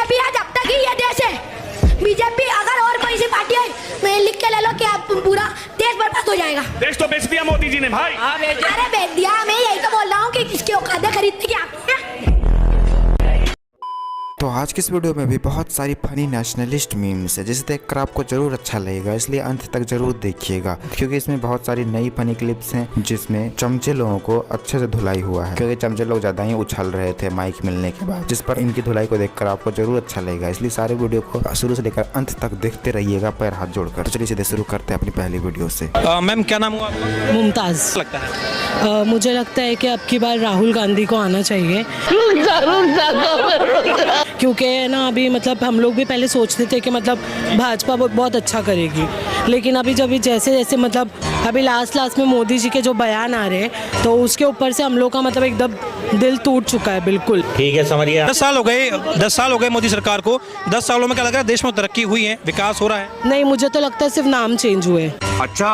BJP आज अब तक ही ये देश है। बीजेपी अगर और कोई सी पार्टी है, मैं लिख के ले लो कि आप पूरा देश बर्बाद हो जाएगा। देश तो बेच दिया मोदी जी ने भाई। अरे बेच दिया, मैं यही तो बोल रहा हूँ कि किसकी औकात है खरीदने की आपकी। तो आज की इस वीडियो में भी बहुत सारी फनी नेशनलिस्ट मीम्स है, जिसे देखकर आपको जरूर अच्छा लगेगा, इसलिए अंत तक जरूर देखिएगा, क्योंकि इसमें बहुत सारी नई फनी क्लिप्स हैं जिसमें चमचे लोगों को अच्छे से धुलाई हुआ है, क्योंकि चमचे लोग ज्यादा ही उछल रहे थे माइक मिलने के बाद, जिस पर इनकी धुलाई को देखकर आपको जरूर अच्छा लगेगा। इसलिए सारे वीडियो को शुरू से लेकर अंत तक देखते रहिएगा पैर हाथ जोड़कर। तो चलिए सीधे शुरू करते हैं अपनी पहली वीडियो से। मैम क्या नाम हुआ आपका? मुमताज़। लगता है मुझे लगता है कि अब की बार राहुल गांधी को आना चाहिए, क्योंकि ना अभी मतलब हम लोग भी पहले सोचते थे कि मतलब भाजपा बहुत अच्छा करेगी, लेकिन अभी जब जैसे जैसे मतलब अभी लास्ट में मोदी जी के जो बयान आ रहे हैं, तो उसके ऊपर से हम लोग का मतलब एकदम दिल टूट चुका है बिल्कुल। ठीक है, समझ गया। 10 साल हो गए मोदी सरकार को। 10 सालों में क्या लग रहा है, देश में तरक्की हुई है, विकास हो रहा है? नहीं, मुझे तो लगता है सिर्फ नाम चेंज हुए। अच्छा।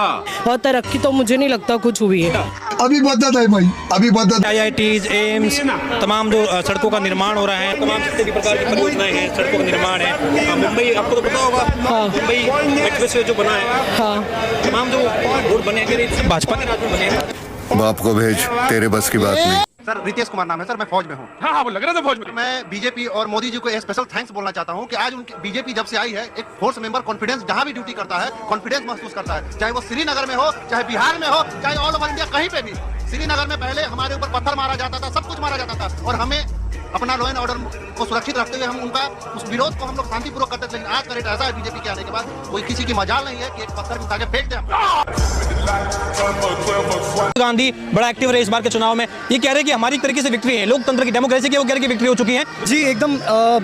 और तरक्की तो मुझे नहीं लगता कुछ हुई है। अभी बदत है भाई, अभी बदत। IITs, एम्स, तमाम जो सड़कों का निर्माण हो रहा है, तमाम जितने भी प्रकार की परियोजनाएं हैं, सड़कों का निर्माण है। मुंबई आपको तो पता होगा, मुंबई एक्सप्रेसवे जो बना है, हाँ, तमाम जो रोड बने हैं भाजपा के राज में बने हैं। बाप को भेज, तेरे बस की बात नहीं। सर रितेश कुमार नाम है सर, मैं फौज में हूँ। हाँ वो लग रहा था फौज में। मैं बीजेपी और मोदी जी को एक स्पेशल थैंक्स बोलना चाहता हूँ कि आज उनकी बीजेपी जब से आई है, एक फोर्स मेंबर कॉन्फिडेंस जहाँ भी ड्यूटी करता है कॉन्फिडेंस महसूस करता है, चाहे वो श्रीनगर में हो, चाहे बिहार में हो, चाहे ऑल ओवर इंडिया कहीं पे भी। श्रीनगर में पहले हमारे ऊपर पत्थर मारा जाता था, सब कुछ मारा जाता था, और हमें अपना लॉ एंड ऑर्डर को सुरक्षित रखते हुए हम उनका उस विरोध को हम लोग शांतिपूर्वक करते थे। लेकिन आज का रेट ऐसा है बीजेपी के आने के बाद, कोई किसी की मजाल नहीं है कि एक पत्थर उठा के फेंक दे। गांधी बड़ा एक्टिव रहे इस बार के चुनाव में। ये कह रहे हैं कि हमारी तरीके से विक्ट्री है, लोकतंत्र की, डेमोक्रेसी की, वो कह रहे हैं कि विक्ट्री हो चुकी है। जी एकदम,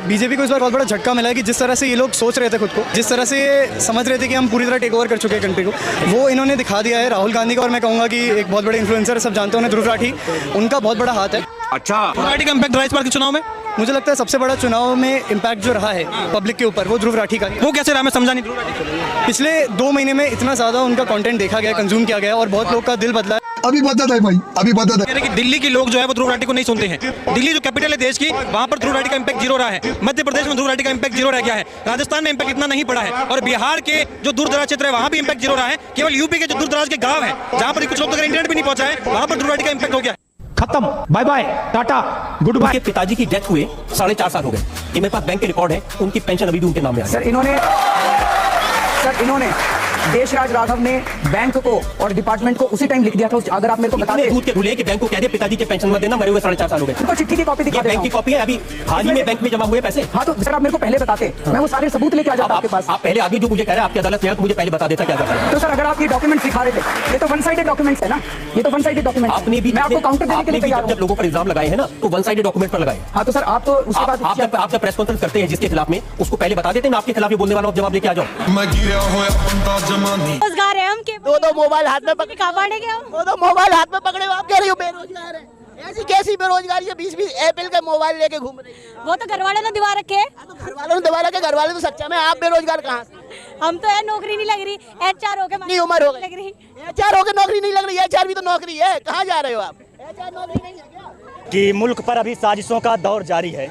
बीजेपी को इस बार बहुत बड़ा झटका मिला है कि जिस तरह से ये लोग सोच रहे थे खुद को, जिस तरह से ये समझ रहे थे कि हम पूरी तरह टेक ओवर कर चुके हैं कंट्री को, वो इन्होंने दिखा दिया है। राहुल गांधी का, और मैं कहूँगा कि एक बहुत बड़े इन्फ्लुएंसर सब जानते हैं ध्रुव राठी, उनका बहुत बड़ा हाथ है। अच्छा, ध्रुव राठी का इम्पैक्ट रहा इस बार के चुनाव में? मुझे लगता है सबसे बड़ा चुनाव में इम्पैक्ट जो रहा है पब्लिक के ऊपर, वो ध्रुव राठी का। वो कैसे रहा, मैं समझा नहीं ध्रुव राठी। पिछले 2 महीने में इतना ज़्यादा उनका कंटेंट देखा गया, कंज्यूम किया गया, और बहुत लोग का दिल बदला है। अभी बदत है भाई, अभी बदत है। कह रहे हैं कि दिल्ली के लोग जो है वो ध्रुव राठी को नहीं सुनते हैं। दिल्ली जो कैपिटल है देश की, वहाँ पर ध्रुव राठी का इम्पैक्ट जीरो रहा है। मध्य प्रदेश में ध्रुव राठी का इम्पैक्ट जीरो रह गया है। राजस्थान में इम्पैक्ट इतना नहीं पड़ा है, और बिहार के जो दूर दराज क्षेत्र है वहाँ भी इम्पैक्ट जीरो रहा है। केवल यूपी के जो दूर दराज के गाँव है, जहाँ पर कुछ लोग तक इंटरनेट भी नहीं पहुँचा है, वहाँ पर ध्रुव राठी का इम्पैक्ट हो गया। खत्म, bye bye, tata, goodbye. पिताजी की डेथ हुए 4.5 साल हो गए। ये मेरे पास बैंक के रिकॉर्ड है, उनकी पेंशन अभी भी उनके नाम में है। सर इन्होंने देशराज राघव ने बैंक को और डिपार्टमेंट को उसी टाइम लिख दिया था। अगर आप मेरे को बता दें, दूध के खुले कि बैंक को कह दे पिताजी के पेंशन मत देना, मरे हुए 4.5 साल हो गए। उनको चिट्ठी की कॉपी दिखा बैंक की कॉपी है, अभी हाल ही में बैंक में जमा हुए पैसे। हाँ, तो सर आप मेरे को पहले बताते, मैं वो सारे सबूत लेके आ जाता आपके पास। आप पहले आगे जो मुझे कह रहे हैं आपकी अदालत में, मुझे पहले बता देता क्या करता है। तो सर अगर आप ये डॉक्यूमेंट दिखा रहे थे, ये तो वन साइडेड डॉक्यूमेंट्स है ना, ये तो वन साइडेड डॉक्यूमेंट। आपने भी, मैं आपको काउंटर देने के लिए तैयार हूं। जब लोगों पर इल्जाम लगाए हैं ना, तो वन साइडेड डॉक्यूमेंट पर लगाए। हाँ, तो सर आप तो उसके बाद आप जब प्रेस कॉन्फ्रेंस करते हैं जिसके खिलाफ में, उसको पहले बता देते हैं, आपके खिलाफ बोलने वाला जवाब लेके आ जाओ। रोजगार है, हम दो मोबाइल हाथ में पकड़े, दो मोबाइल हाथ में पकड़े, आप कह रही हो बेरोजगार है। ऐसी कैसी बेरोजगारी है, 20 एप्पल के मोबाइल लेके घूम रही है। वो तो घर वाले ने दिवा रखे। तो घर वालों ने दबा रखे, घर वाले तो सच्चा में, आप बेरोजगार कहाँ से? हम तो है, नौकरी नहीं लग रही, HR हो नहीं उम्र हो गई, HR हो के नौकरी नहीं लग रही है। HR भी तो नौकरी है, कहाँ जा रहे हो आप? HR नौकरी नहीं है क्या? कि मुल्क पर अभी साजिशों का दौर जारी है,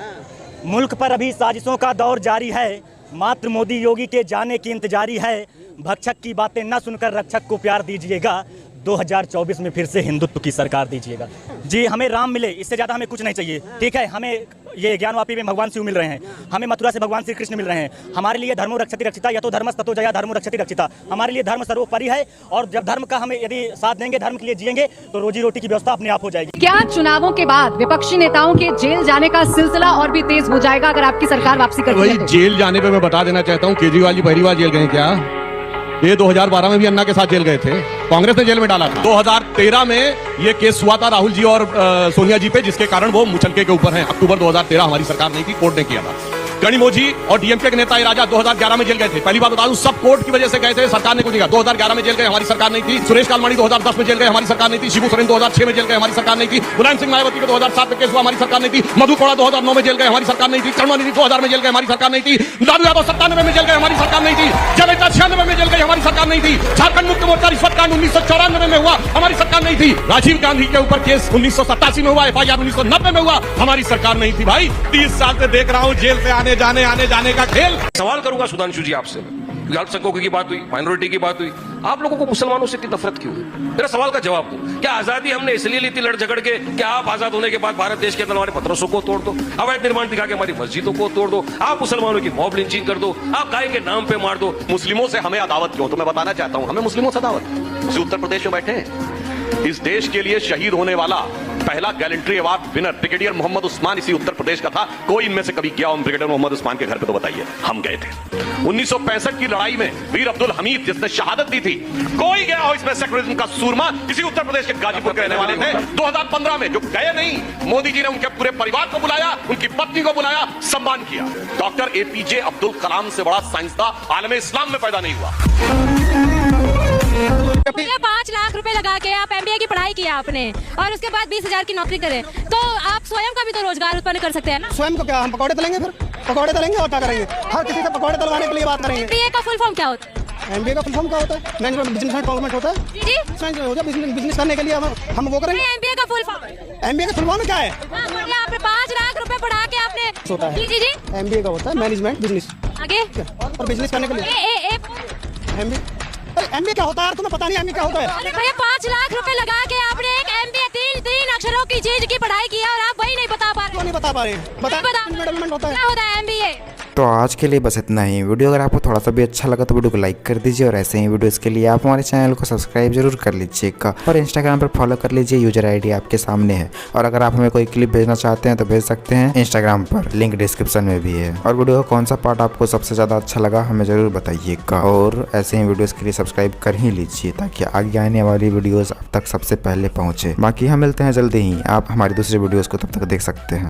मुल्क पर अभी साजिशों का दौर जारी है। मात्र मोदी योगी के जाने की इंतजारी है। भक्षक की बातें न सुनकर रक्षक को प्यार दीजिएगा। 2024 में फिर से हिंदुत्व की सरकार दीजिएगा। जी, हमें राम मिले, इससे ज़्यादा हमें कुछ नहीं चाहिए। ठीक है, हमें ये ज्ञानवापी में भगवान शिव मिल रहे हैं, हमें मथुरा से भगवान श्री कृष्ण मिल रहे हैं। हमारे लिए धर्मो रक्षति रक्षिता, या तो धर्मस् ततो जया, धर्मो रक्षति रक्षिता। हमारे लिए धर्म सर्वोपरि है, और जब धर्म का हमें यदि साथ देंगे, धर्म के लिए जिएंगे, तो रोजी रोटी की व्यवस्था अपने आप हो जाएगी। क्या चुनावों के बाद विपक्षी नेताओं के जेल जाने का सिलसिला और भी तेज हो जाएगा अगर आपकी सरकार वापसी करती है? जेल जाने पे मैं बता देना चाहता हूँ, केजरीवाल जी पहली बार जेल गए क्या? ये 2012 में भी अन्ना के साथ जेल गए थे, कांग्रेस ने जेल में डाला था। 2013 में ये केस हुआ था राहुल जी और सोनिया जी पे, जिसके कारण वो मुचलके के ऊपर हैं। अक्टूबर 2013 हमारी सरकार नहीं थी, कोर्ट ने किया था। गणिमोजी और डीएमके के नेता राजा 2011 में जेल गए थे। पहली बात बता दूं, सब कोर्ट की वजह से गए थे, सरकार ने कुछ नहीं कहा। 2011 में जेल गए, हमारी सरकार नहीं थी। सुरेश कालमानी 2010 में जेल गए, हमारी सरकार नहीं थी। शिबू सोरेन 2006 में जेल गए, हमारी सरकार नहीं थी। मुलायम सिंह मायावती को 2007 में केस हुआ, हमारी सरकार नहीं थी। मधु कोड़ा 2009 में जेल गए, हमारी सरकार नहीं थी। करुणानिधि 2000 में जेल गए, हमारी सरकार नहीं थी। लालू यादव 97 में जेल गए, हमारी सरकार नहीं थी। जयललिता 96 में जेल गई, हमारी सरकार नहीं थी। झारखंड मुक्ति मोर्चा रिश्वत कांड 1994 में हुआ, हमारी सरकार नहीं थी। राजीव गांधी के ऊपर केस 1987 में हुआ, FIR 1990 में हुआ, हमारी सरकार नहीं थी। भाई 30 साल से देख रहा हूँ जेल से आने आने जाने आने जाने का खेल। सवाल करूंगा सुधांशु जी आपसे, अल्पसंख्यकों की बात हुई, माइनॉरिटी की बात हुई, आप लोगों को मुसलमानों से इतनी नफरत क्यों है? मेरा सवाल का जवाब दो। क्या आजादी हमने इसलिए ली थी लड़ झगड़ के? क्या आप आजाद होने के बाद भारत देश के अंदर हमारे मदरसों को तोड़ दो, अवैध निर्माण दिखा के हमारी मस्जिदों को तोड़ दो, आप मुसलमानों की मॉब लिंचिंग कर दो, आप गाय के नाम पे मार दो? मुस्लिमों से हमें अदावत क्यों? तो मैं बताना चाहता हूं, हमें मुस्लिमों से अदावत। उसी उत्तर प्रदेश में बैठे हैं, इस देश के लिए शहीद होने वाला पहला gallantry award winner brigadier Mohammad Usman इसी उत्तर प्रदेश का था। कोई इनमें से कभी गया उन ब्रिगेडियर मोहम्मद उस्मान के घर पे? तो बताइए, हम गए थे। 1965 की लड़ाई में वीर अब्दुल हमीद जिसने शहादत दी थी, कोई गया हो इसमें? सेक्युलरिज्म का सूरमा इसी उत्तर प्रदेश के गाजीपुर के रहने वाले थे। 2015 में जो गए नहीं, मोदी जी ने उनके पूरे परिवार को बुलाया, उनकी पत्नी को बुलाया, सम्मान किया। डॉक्टर APJ अब्दुल कलाम से बड़ा साइंसदान आलम इस्लाम में पैदा नहीं हुआ। 5 लाख रुपए लगा के आप MBA की पढ़ाई किया आपने और उसके बाद 20,000 की नौकरी करें, तो आप स्वयं का भी तो रोजगार उत्पन्न कर सकते हैं ना। स्वयं को क्या हम पकौड़े तलेंगे? फिर पकौड़े तलेंगे और क्या करेंगे? हर किसी से पकौड़े तलवाने के लिए बात करेंगे। MBA का फुल फॉर्म क्या होता है? MBA का फुल फॉर्म क्या होता है? मैनेजमेंट बिजनेस एंड गवर्नमेंट होता है जी बिजनेस करने के लिए हम वो करेंगे। MBA का फुल फॉर्म, MBA का फुल फॉर्म क्या है? आपने 5 लाख रुपए पढ़ा के आपने होता है। जी MBA का होता है मैनेजमेंट बिजनेस, आगे और बिजनेस करने के लिए MBA क्या होता है? तुम्हें पता नहीं MBA क्या होता है? अरे भैया 5 लाख रुपए लगा के आपने एक MBA 3 अक्षरों की चीज की पढ़ाई की और आप वही नहीं बता पा रहे। क्यों नहीं बता पा रहे? डेवलपमेंट होता है। क्या होता है MBA? तो आज के लिए बस इतना ही। वीडियो अगर आपको थोड़ा सा भी अच्छा लगा तो वीडियो को लाइक कर दीजिए, और ऐसे ही वीडियोस के लिए आप हमारे चैनल को सब्सक्राइब जरूर कर लीजिएगा, और इंस्टाग्राम पर फॉलो कर लीजिए, यूजर ID आपके सामने है। और अगर आप हमें कोई क्लिप भेजना चाहते हैं तो भेज सकते हैं इंस्टाग्राम पर, लिंक डिस्क्रिप्शन में भी है। और वीडियो का कौन सा पार्ट आपको सबसे ज़्यादा अच्छा लगा हमें ज़रूर बताइएगा, और ऐसे ही वीडियोज़ के लिए सब्सक्राइब कर ही लीजिए ताकि आगे आने वाली वीडियोज़ आप तक सबसे पहले पहुँचे। बाकी हम मिलते हैं जल्दी ही, आप हमारी दूसरी वीडियोज़ को तब तक देख सकते हैं।